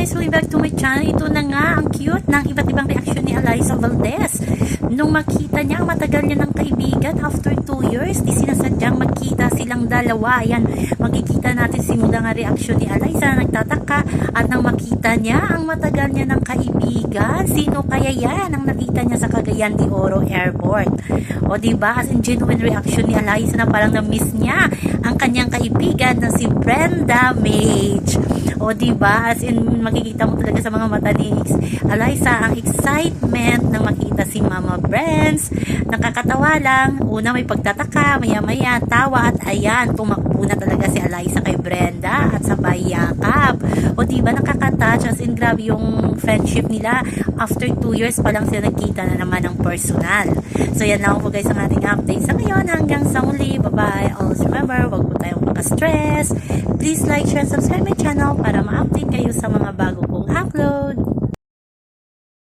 guys, welcome back to my channel. Ito na nga ang cute ng iba't ibang reaksyon ni Eliza Valdez. Nung makita niya ang matagal niya ng kaibigan after 2 years, di sinasadyang magkita silang dalawa. Ayan, makikita natin simula nga reaksyon ni Eliza na nagtataka at nang makita niya ang matagal niya ng kaibigan. Sino kaya yan ang nakita niya sa Cagayan de Oro Airport? O diba, as in genuine reaction ni Eliza na parang na-miss niya ang kanyang kaibigan na si Brenda Mage. O diba, as in makikita mo talaga sa mga mata ni Eliza ang excitement na makita si Mama Brens. Nakakatawa lang, una may pagtataka, maya-maya tawa at ayan, tumakbo na talaga si Eliza kay Brenda at sabay yakap. O diba, nakakatouch, as in grabe yung friendship nila. After 2 years pa lang sila nagkita na naman ng personal. So yan lang po guys ang ating update sa ngayon. Hanggang sa muli, bye-bye. Always remember, wag po tayong maka-stress. Please like, share, subscribe my channel para ma-update kayo sa mga